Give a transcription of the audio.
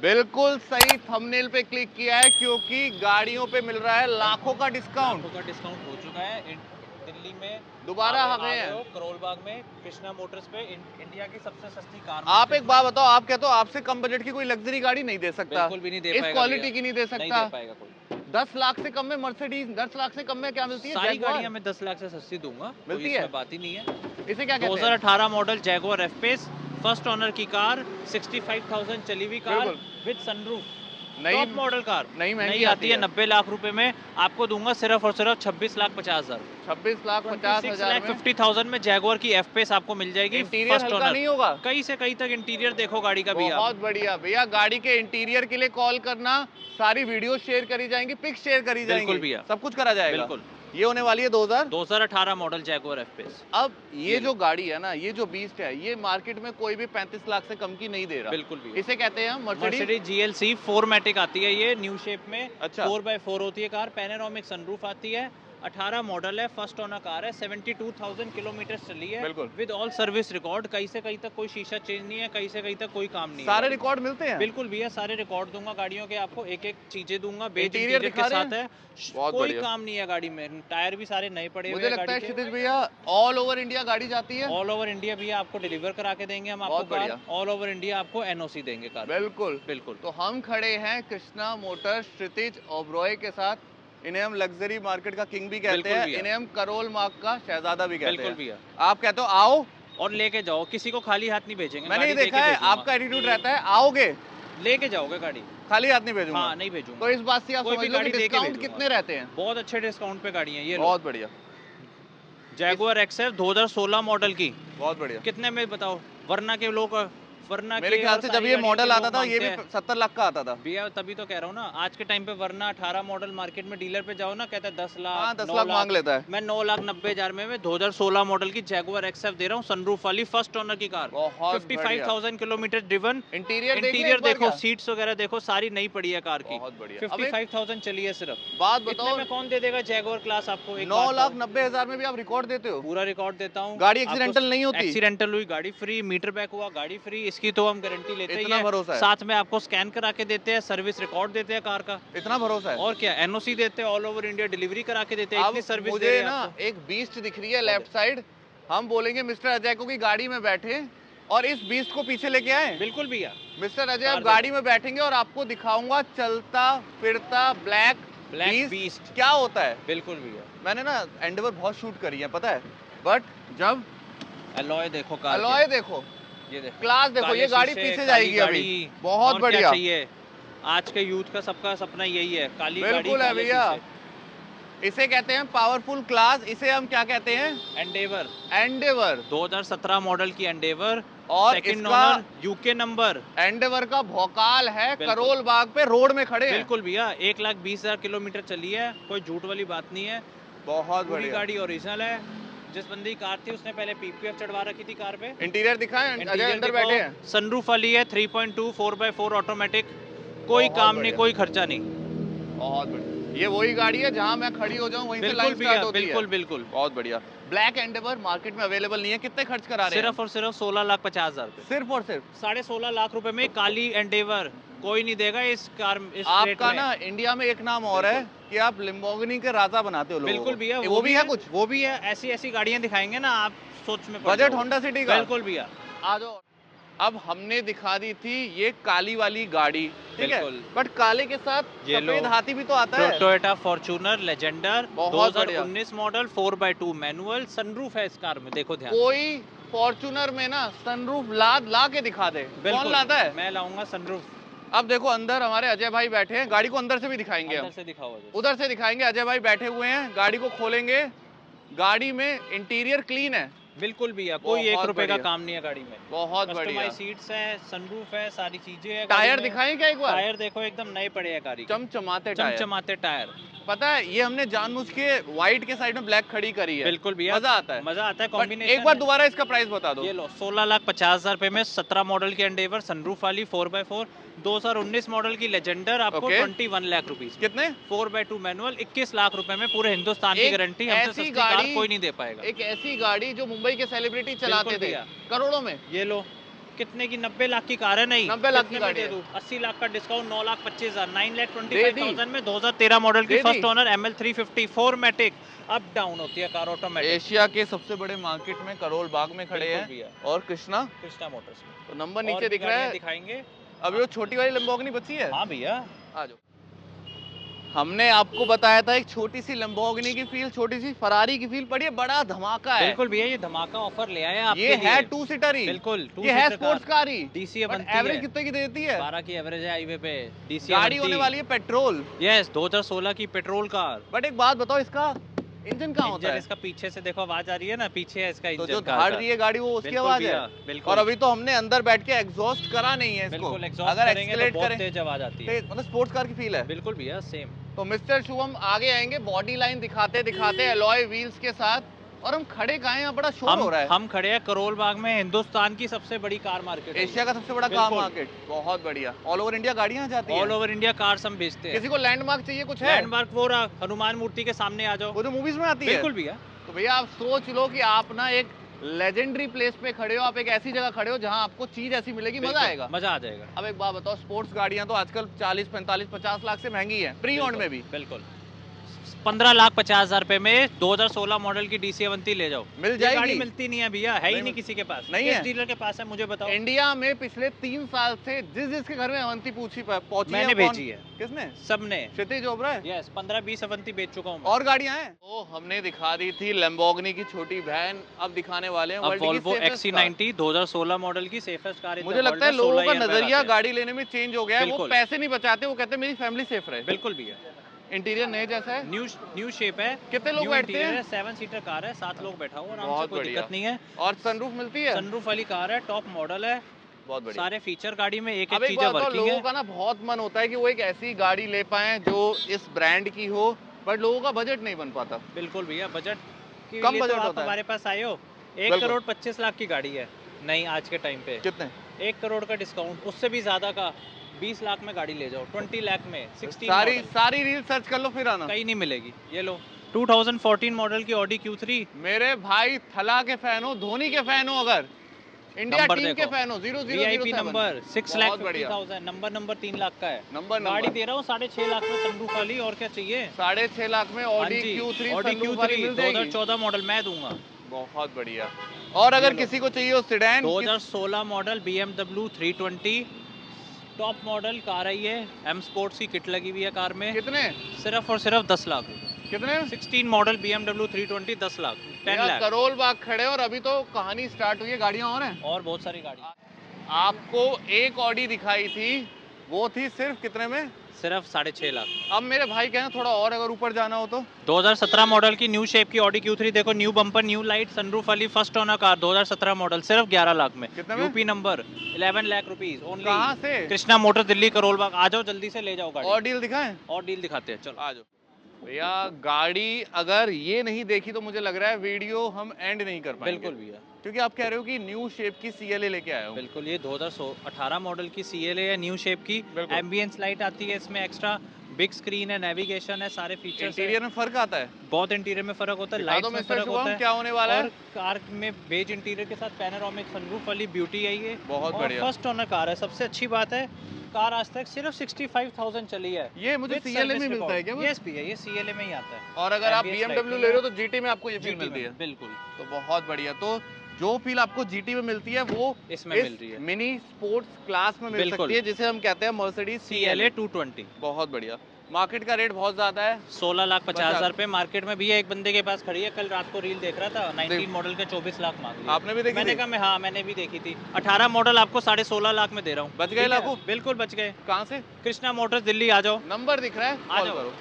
बिल्कुल सही थंबनेल पे क्लिक किया है, क्योंकि गाड़ियों पे मिल रहा है लाखों का डिस्काउंट। लाखों का डिस्काउंट हो चुका है। दिल्ली में दोबारा आ गए हैं करोल बाग में कृष्णा मोटर्स पे इंडिया की सबसे सस्ती कार। आप एक बात बताओ, आप कहते हो आपसे कम बजट की कोई लग्जरी गाड़ी नहीं दे सकता? बिल्कुल भी नहीं दे इस पाएगा, क्वालिटी की नहीं दे सकता। नहीं दे पाएगा कोई। 10 लाख से कम में मर्सिडीज, 10 लाख से कम में क्या मिलती है? सारी गाड़ियां मैं 10 लाख से सस्ती दूंगा, मिलती है, बात ही नहीं है। इसे क्या कहते हैं? 2018 model Jaguar F Pace, first owner की कार, 65,000 चली हुई car with sunroof, top model car. नहीं आती है 90 लाख रुपए में, आपको दूंगा सिर्फ और सिर्फ 26,50,000। 26,50,000 में 50,000 में जैगुआर की एफ पेस आपको मिल जाएगी। इंटीरियर हल्का नहीं होगा? कहीं से कहीं तक इंटीरियर देखो गाड़ी का भैया। बहुत बढ़िया भैया, गाड़ी के इंटीरियर के लिए कॉल करना, सारी वीडियो शेयर करी जाएंगी, पिक्स शेयर करी जाएंगी, बिल्कुल भैया, सब कुछ करा जाएगा। बिल्कुल। ये होने वाली है 2018 मॉडल जैगुआर एफ पेस। अब ये जो गाड़ी है ना, ये जो बीस्ट है, ये मार्केट में कोई भी 35 लाख से कम की नहीं दे रहा। बिल्कुल भी। इसे कहते हैं मर्सिडीज GLC 4मैटिक आती है, ये न्यू शेप में। अच्छा। 4x4 होती है कार, पैनोरामिक सनरूफ आती है, 18 मॉडल है, फर्स्ट ओनर कार है, 72,000 किलोमीटर चली है, विद ऑल सर्विस रिकॉर्ड। कहीं से कहीं तक कोई शीशा चेंज नहीं है, कहीं से कहीं तक कोई काम नहीं है। सारे रिकॉर्ड मिलते हैं? बिल्कुल भैया, सारे रिकॉर्ड दूंगा गाड़ियों के, आपको एक एक चीजें दूंगा, बेज इंटीरियर के साथ है, कोई काम नहीं है गाड़ी में, टायर भी सारे नए पड़े हुए हैं। मुझे लगता है क्षितिज भैया ऑल ओवर इंडिया गाड़ी जाती है? ऑल ओवर इंडिया भैया आपको डिलीवर करा के देंगे हम आपको कार, ऑल ओवर इंडिया आपको NOC देंगे कार। बिल्कुल बिल्कुल। तो हम खड़े हैं कृष्णा मोटर्स क्षितिज ओबरॉय के साथ। इन्हें हम लग्जरी मार्केट का किंग भी कहते हैं, इन्हें हम करोल मार्ग का शहजादा भी कहते हैं। बिल्कुल भैया। आप कहते हो आओ और लेके जाओ, किसी को खाली हाथ नहीं भेजेंगे। मैंने ये देखा है, आपका एटीट्यूड रहता है आओगे लेके जाओगे गाड़ी, खाली हाथ नहीं भेजूंगा। हाँ, नहीं भेजूंगा। तो इस बात से आप समझ लो कि डिस्काउंट कितने रहते हैं? बहुत अच्छे डिस्काउंट पे गाड़ी है ये। बहुत बढ़िया। जैगुआर XF 2016 मॉडल की, बहुत बढ़िया। कितने में बताओ? वरना के लोग, वरना मेरे ख्याल से जब ये मॉडल आता था ये भी 70 लाख का आता था भैया, तभी तो कह रहा हूँ ना। आज के टाइम पे वरना 18 मॉडल मार्केट में डीलर पे जाओ ना, कहता है 10 लाख। हाँ, 10 लाख मांग लेता है। मैं 9,90,000 में 2016 मॉडल की जैगुआर XF दे रहा हूँ, सनरूफ वाली, फर्स्ट ओनर की कार, 55,000 किलोमीटर ड्रिवन। इंटीरियर देखो, सीट्स वगैरह देखो, सारी नई पड़ी है कार की, 55,000 चली है सिर्फ। बात बताओ, में कौन दे देगा जैगुआर क्लास आपको? 9,90,000 में भी आप रिकॉर्ड देते हो? पूरा रिकॉर्ड देता हूँ। गाड़ी एक्सीडेंटल नहीं होती? एक्सीडेंटल हुई गाड़ी फ्री, मीटर बैक हुआ गाड़ी फ्री, इसकी तो हम गारंटी लेते इतना हैं। भरोसा है? साथ में आपको स्कैन करा के देते हैं, सर्विस रिकॉर्ड देते हैं कार का। इतना भरोसा है? और क्या, NOC देते हैं, ऑल ओवर इंडिया डिलीवरी करा के देते हैं, इतनी सर्विस मुझे ना एक बीस्ट दिख रही है लेफ्ट साइड, हम बोलेंगे मिस्टर अजय को कि गाड़ी में बैठे और इस बीस्ट को पीछे लेके आए। बिल्कुल भैया। मिस्टर अजय आप गाड़ी में बैठेंगे और आपको दिखाऊंगा चलता फिरता ब्लैक बीस्ट क्या होता है। बिल्कुल भैया। मैंने ना एंडेवर बहुत शूट करी है पता है, बट जब अलॉय देखो कार, अलॉय देखो, ये देखो क्लास देखो, ये गाड़ी पीछे जाएगी अभी। बहुत बढ़िया चाहिए, आज के यूथ का सबका सपना यही है, काली गाड़ी। बिल्कुल है भैया, इसे कहते हैं पावरफुल क्लास। इसे हम क्या कहते हैं? एंडेवर। एंडेवर 2017 मॉडल की एंडेवर, और second owner, UK number. Endeavour का भौकाल है, करोल बाग पे रोड में खड़े हैं। बिल्कुल भैया, 1,20,000 किलोमीटर चली है, कोई झूठ वाली बात नहीं है। बहुत बढ़िया गाड़ी ओरिजिनल है। जिस बंदी की कार थी उसने पहले PPF चढ़वा रखी थी कार पे। इंटीरियर दिखाएं, अजय अंदर बैठे हैं। सनरूफ वाली है, 3.2 4x4 ऑटोमेटिक, कोई काम नहीं, कोई खर्चा नहीं। बहुत बढ़िया, ये वही गाड़ी है जहां मैं खड़ी हो जाऊं वहीं से लाइन स्टार्ट होती है। बिल्कुल बिल्कुल, बहुत बढ़िया। ब्लैक एंडेवर मार्केट में अवेलेबल नहीं है, कितने खर्च करा रहे हैं? सिर्फ और सिर्फ 16,50,000 रुपए। सिर्फ और सिर्फ 16.5 लाख रुपए में काली एंडेवर, कोई नहीं देगा इस कार, इस आपका ना इंडिया में एक नाम और है कि आप लिम्बोर्गिनी के राजा बनाते हो लोगों को। बिल्कुल भैया, वो भी है कुछ, वो भी है। ऐसी ऐसी गाड़ियां दिखाएंगे ना आप सोच में बजट होंडा सिटी का। बिल्कुल भैया, आ जाओ। अब हमने दिखा दी थी ये काली वाली गाड़ी, ठीक है, बट काले के साथ सफेद हाथी भी तो आता है। Toyota Fortuner Legender 2019 model, 4x2 manual, sunroof है इस कार में, देखो ध्यान। कोई फॉर्च्यूनर में ना सनरूफ ला के दिखा दे, कौन लाता है? मैं लाऊंगा सनरूफ। अब देखो अंदर हमारे अजय भाई बैठे हैं, गाड़ी को अंदर से भी दिखाएंगे, अंदर से दिखाओ, उधर से दिखाएंगे। अजय भाई बैठे हुए हैं, गाड़ी को खोलेंगे, गाड़ी में इंटीरियर क्लीन है। बिल्कुल भैया, कोई 1 रुपए का काम नहीं है गाड़ी में। बहुत बढ़िया, कस्टमाइज्ड सीट्स है, सनरूफ है, सारी चीजें हैं। टायर दिखाएं क्या एक बार? टायर देखो एकदम नए पड़े हैं गाड़ी, चमचमाते टायर। पता है ये हमने जानबूझ के व्हाइट के साइड में ब्लैक खड़ी करी है। बिल्कुल भैया, मजा आता है, मजा आता है कॉम्बिनेशन। एक बार दोबारा इसका प्राइस बता दो। ये लो 16,50,000 रुपए में 17 मॉडल की एंडेवर, सनरूफ वाली, 4x4, 2019 मॉडल की लेजेंडर, आपको 21 लाख रुपीस। कितने? 4x2 मैनुअल, 21 लाख रुपए में, पूरे हिंदुस्तान की गारंटी। हमसे सस्ती कार कोई नहीं दे पाएगा। एक ऐसी गाड़ी जो मुंबई के सेलिब्रिटी चलाते थे करोड़ों में। ये लो, कितने की? 90 लाख की कार है। नहीं 90 लाख की कितने में गाड़ी दे है। दूं? 80 लाख का डिस्काउंट, 9,25,000, दे 9,25,000 में 2013 मॉडल की दे दी। फर्स्ट ओनर ML 350 4मैटिक। अप डाउन होती है कार ऑटोमेटिक। एशिया के सबसे बड़े मार्केट में करोल बाग में खड़े बिल्कुल भैया। हैं और कृष्णा मोटर्स में तो नंबर और नीचे भी दिख रहा है। दिखाएंगे। अभी वो छोटी वाली लंबोर्गिनी बची है। हाँ भैया। आ जाओ। हमने आपको बताया था एक छोटी सी लंबोर्गिनी की फील, छोटी सी फरारी की फील पड़ी है, बड़ा धमाका है। बिल्कुल भैया, ये धमाका ऑफर ले आया आपके ये लिए। है 2 सीटर ही। बिल्कुल ये है स्पोर्ट्स कार ही। डीसीए बनती है। एवरेज कितने की देती है? 12 की एवरेज है हाईवे पे। डीसीए गाड़ी होने वाली है पेट्रोल। यस 2016 की पेट्रोल कार। बट एक बात बताओ, इसका इंजन कहाँ होता है? इसका पीछे से देखो, आवाज आ रही है ना, पीछे है इसका इंजन। तो जो धाड़ रही है गाड़ी वो उसकी आवाज है। बिल्कुल। और अभी तो हमने अंदर बैठ के एग्जॉस्ट करा नहीं है इसको। अगर एक्सीलरेट करें तेज आवाज आती है। मतलब स्पोर्ट्स कार की फील है। बिल्कुल भैया सेम। तो मिस्टर शुभम आगे आएंगे बॉडी लाइन दिखाते दिखाते एलॉय व्हील्स के साथ। और हम खड़े कहाँ हैं? यहाँ बड़ा शोर हो रहा है। हम खड़े हैं करोल बाग में, हिंदुस्तान की सबसे बड़ी कार मार्केट, एशिया का सबसे बड़ा कार मार्केट। बहुत बढ़िया। ऑल ओवर इंडिया गाड़ियाँ जाती हैं। ऑल ओवर इंडिया कार्स हम बेचते हैं। किसी को लैंडमार्क चाहिए कुछ है? लैंडमार्क वो रहा, हनुमान मूर्ति के सामने आ जाओ, वो जो मूवीज में आती है। बिल्कुल भैया। तो भैया आप सोच लो कि आप ना एक लेजेंडरी प्लेस पे खड़े हो, आप एक ऐसी जगह खड़े हो जहां आपको चीज ऐसी मिलेगी, मजा आएगा। मजा आ जाएगा। अब एक बात बताओ, स्पोर्ट्स गाड़ियां तो आजकल 40, 45, 50 लाख से महंगी है, प्री ओन्ड में भी। बिल्कुल 15,50,000 रुपए में 2016 मॉडल की डीसी अवंती ले जाओ। मिल जाएगी। गाड़ी मिलती नहीं है भैया, है ही नहीं किसी के पास। नहीं किस है। डीलर के पास है मुझे बताओ। इंडिया में पिछले 3 साल से जिसके घर में अवंती पहुंची मैंने भेजी है। किसने? सबने। क्षितिज ओबराय। यस 15-20 अवंती बेच चुका हूँ। और गाड़ियां हैं। तो हमने दिखा दी थी लैम्बोर्गिनी की छोटी वैन, अब दिखाने वाले हैं वोल्वो XC90 2016 मॉडल की सेफेस्ट कार। मुझे लगता है लोगों का नजरिया गाड़ी लेने में चेंज हो गया है। वो पैसे नहीं बचाते, वो कहते हैं मेरी फैमिली सेफ रहे। बिल्कुल भैया। इंटीरियर नए जैसा है, न्यू शेप है। कितने लोग बैठते हैं? 7 सीटर कार है, 7 लोग बैठा हुआ, बहुत कोई दिक्कत नहीं है। और सनरूफ मिलती है? सनरूफ वाली कार है, टॉप मॉडल है, बहुत बढ़िया। सारे फीचर गाड़ी में, एक चीज वर्किंग है। लोगों का ना बहुत मन होता है कि वो एक ऐसी गाड़ी ले पाए जो इस ब्रांड की हो, बट लोगों का बजट नहीं बन पाता। बिल्कुल भैया, बजट कम बजट होता है। हमारे पास आए हो, 1,25,00,000 की गाड़ी है नहीं आज के टाइम पे। कितने? 1 करोड़ का डिस्काउंट, उससे भी ज्यादा का 20 लाख में गाड़ी ले जाओ, 20 लाख में 16 सारी रील सर्च कर लो फिर आना, कहीं नहीं मिलेगी। ये लो 2014 मॉडल की ऑडी Q3। मेरे भाई थला के फैन हो, धोनी के फैन हो, अगर इंडिया टीम के फैन हो, 0007 नंबर 6,50,000, नंबर 3 लाख का है। गाड़ी दे रहा हूँ 6.5 लाख में सनरूफ वाली, और क्या चाहिए? 6.5 लाख में ऑडी Q3 2014 मॉडल मैं दूंगा। बहुत बढ़िया। और अगर किसी को चाहिए हो sedan, 2016 model BMW 320 top model car है ये, M स्पोर्ट्स की किट लगी हुई है कार में। कितने? सिर्फ और सिर्फ 10 लाख। कितने? 16 मॉडल BMW 320 10 लाख, 10 लाख। करोल बाग खड़े और अभी तो कहानी स्टार्ट हुई है, गाड़ियां और हैं और बहुत सारी गाड़ी। आपको एक ऑडी दिखाई थी, वो थी सिर्फ कितने में? सिर्फ 6.5 लाख। अब मेरे भाई कहें थोड़ा और अगर ऊपर जाना हो तो 2017 मॉडल की न्यू शेप की ऑडी Q3 देखो, new bumper, new light, sunroof वाली फर्स्ट ओनर कार, 2017 मॉडल, सिर्फ 11 लाख में। UP number 11 lakh rupees only. कहाँ से? कृष्णा मोटर दिल्ली करोल बाग। आ जाओ जल्दी से ले जाओ गाड़ी। और डील दिखाएं? और डील दिखाते हैं, चलो आ जाओ भैया। गाड़ी अगर ये नहीं देखी तो मुझे लग रहा है वीडियो हम एंड नहीं कर पाएंगे। बिल्कुल भैया, क्योंकि आप कह रहे हो कि न्यू शेप की CLA लेके आया हूं। बिल्कुल, ये 2018 मॉडल की CLA है, न्यू शेप की। एम्बियंस लाइट आती है इसमें एक्स्ट्रा, बिग स्क्रीन है, नेविगेशन है, सारे फीचर्स। इंटीरियर में फर्क आता है? बहुत इंटीरियर में फर्क होता है, लाइट में फर्क होता है। क्या होने वाला है? और कार में बेज इंटीरियर के साथ पैनोरामिक सनरूफ वाली ब्यूटी है ये। बहुत बढ़िया। फर्स्ट ओनर कार है, सबसे अच्छी बात है कार आज तक सिर्फ 65,000 चली है। ये मुझे CLA में मिलता है क्या? यस भैया, ये CLA में ही आता है। और अगर आप BMW ले रहे हो तो GT में आपको ये फील मिलती है? बिल्कुल। तो बहुत बढ़िया। तो जो फील आपको GT में मिलती है वो इसमें मिल रही है, मिनी स्पोर्ट्स क्लास में मिल सकती है, जिसे हम कहते हैं मर्सिडीज CLA 220। बहुत बढ़िया। मार्केट का रेट बहुत ज्यादा है, 16,50,000 रुपए मार्केट में भी है। एक बंदे के पास खड़ी है, कल रात को रील देख रहा था, 19 मॉडल के 24 लाख मांग लिया। आपने भी देखी? मैंने कहा हाँ मैंने भी देखी थी। 18 मॉडल आपको 16.5 लाख में दे रहा हूँ। बच गए लाखों? बिल्कुल बच गए। कहाँ से? कृष्णा मोटर्स दिल्ली, आ जाओ, नंबर दिख रहा है, आ जाओ। कॉल करो।